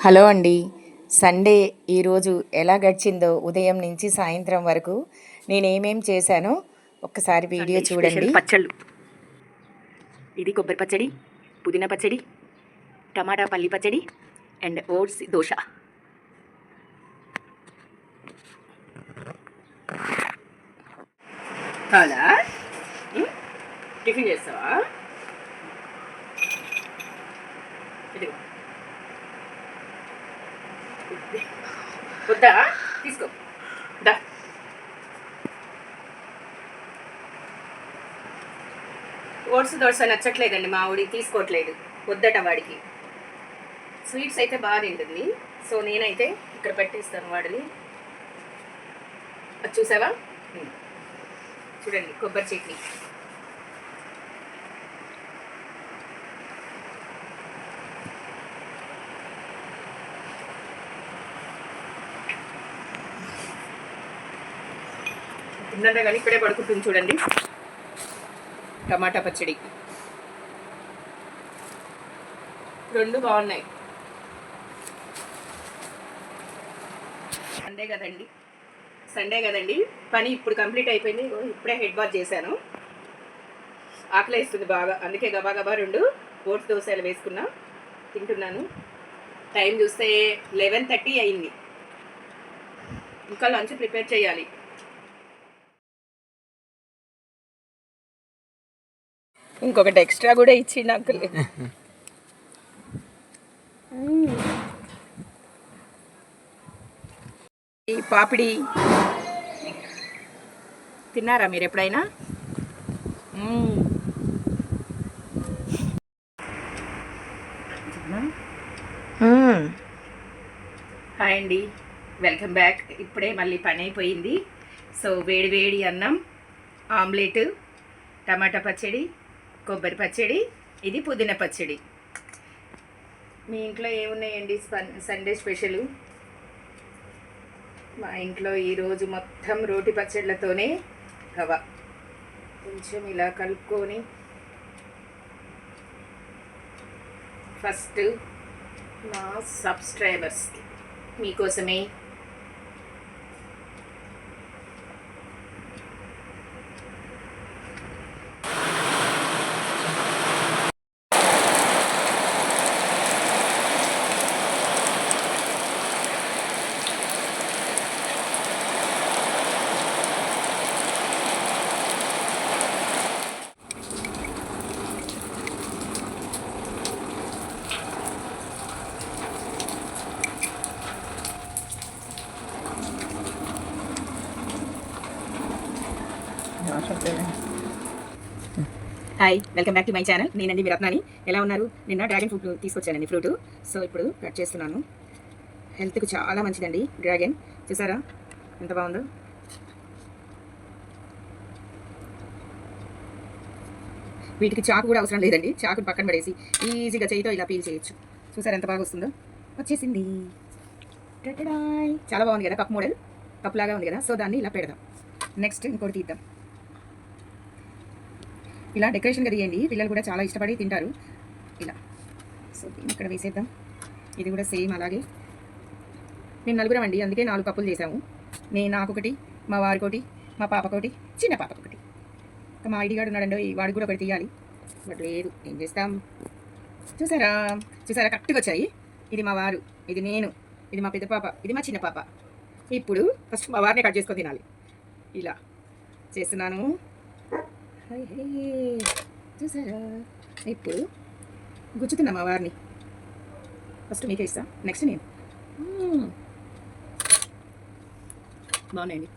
Hello అండి. Sunday ఈరోజు ఎలా గడిచిందో ఉదయం నుంచి సాయంత్రం వరకు నేనేమేం చేశానో ఒక్కసారి వీడియో చూడండి. పచ్చళ్ళు, ఇది కొబ్బరి పచ్చడి, పుదీనా పచ్చడి, టమాటా పల్లి పచ్చడి అండ్ ఓట్స్ దోశ. చాలా టిఫిన్ చేస్తావా? వద్దా? తీసుకో దా. ఓట్స్ దోశ నచ్చట్లేదండి, మా వాడి తీసుకోవట్లేదు, వద్దట వాడికి. స్వీట్స్ అయితే బాగా తింటుంది, సో నేనైతే ఇక్కడ పెట్టేస్తాను వాడిని. అది చూసావా? చూడండి, కొబ్బరి చట్నీ. తిన్నట్టే కానీ ఇక్కడే పడుకుంటుంది చూడండి. టమాటా పచ్చడి రెండు బాగున్నాయి. సండే కదండి, పని ఇప్పుడు కంప్లీట్ అయిపోయింది. ఇప్పుడే హెడ్ బాత్ చేశాను. ఆకలి వేస్తుంది బాగా, అందుకే గబా గబా 2 ఓట్స్ దోశలు వేసుకున్నా, తింటున్నాను. టైం చూస్తే 11:30 అయింది. ఇంకా లంచ్ ప్రిపేర్ చేయాలి. ఇంకొకటి ఎక్స్ట్రా కూడా ఇచ్చి నాకు. ఈ పాపిడి తిన్నారా మీరు ఎప్పుడైనా? హాయ్ అండి, వెల్కమ్ బ్యాక్. ఇప్పుడే మళ్ళీ పని అయిపోయింది. సో వేడి వేడి అన్నం, ఆమ్లెట్, టమాటా పచ్చడి, కొబ్బరి పచ్చడి, ఇది పుదీనా పచ్చడి. మీ ఇంట్లో ఏమున్నాయండి సండే స్పెషల్? మా ఇంట్లో ఈరోజు మొత్తం రోటి పచ్చళ్ళతోనే హవా. కొంచెం ఇలా కలుపుకొని ఫస్ట్ మా సబ్స్క్రైబర్స్కి మీకోసమే hi, welcome back to my channel. నేనండి మీ రత్నాని. ఎలా ఉన్నారు? నిన్న డ్రాగన్ ఫ్రూట్ తీసుకొచ్చానండి, ఫ్రూట్. సో ఇప్పుడు కట్ చేస్తున్నాను. హెల్త్కి చాలా మంచిదండి డ్రాగన్. చూసారా ఎంత బాగుందో? వీటికి చాకు కూడా అవసరం లేదండి, చాకుని పక్కన పడేసి ఈజీగా చేయితో ఇలా పీల్ చేయొచ్చు. చూసారా ఎంత బాగా వస్తుందో? వచ్చేసింది. చాలా బాగుంది కదా, కప్ మోడల్, కప్ లాగా ఉంది కదా. సో దాన్ని ఇలా పెడదాం. నెక్స్ట్ ఇంకోటి తీద్దాం. ఇలా డెకరేషన్గా తీయండి, పిల్లలు కూడా చాలా ఇష్టపడి తింటారు ఇలా. సో దీన్ని ఇక్కడ వేసేద్దాం. ఇది కూడా సేమ్ అలాగే. మేము నలుగురం అండి, అందుకే 4 కప్పులు చేసాము. నాకొకటి, మా వారికోటి, మా పాపకోటి, చిన్న పాపకొకటి. ఇంకా మా ఐడి గార్డు ఉన్నాడండి, వాడికి కూడా ఒకటి తీయాలి. బట్ లేదు, ఏం చేస్తాం. చూసారా కరెక్ట్గా వచ్చాయి. ఇది మా వారు, ఇది నేను, ఇది మా పెద్ద పాప, ఇది మా చిన్న పాప. ఇప్పుడు ఫస్ట్ మా వారిని కట్ చేసుకొని తినాలి. ఇలా చేస్తున్నాను. చూసారా? ఇప్పుడు గుచ్చుతున్నా మా వారిని. ఫస్ట్ మీకే ఇస్తా, నెక్స్ట్ నేను. బాగున్నాయండి.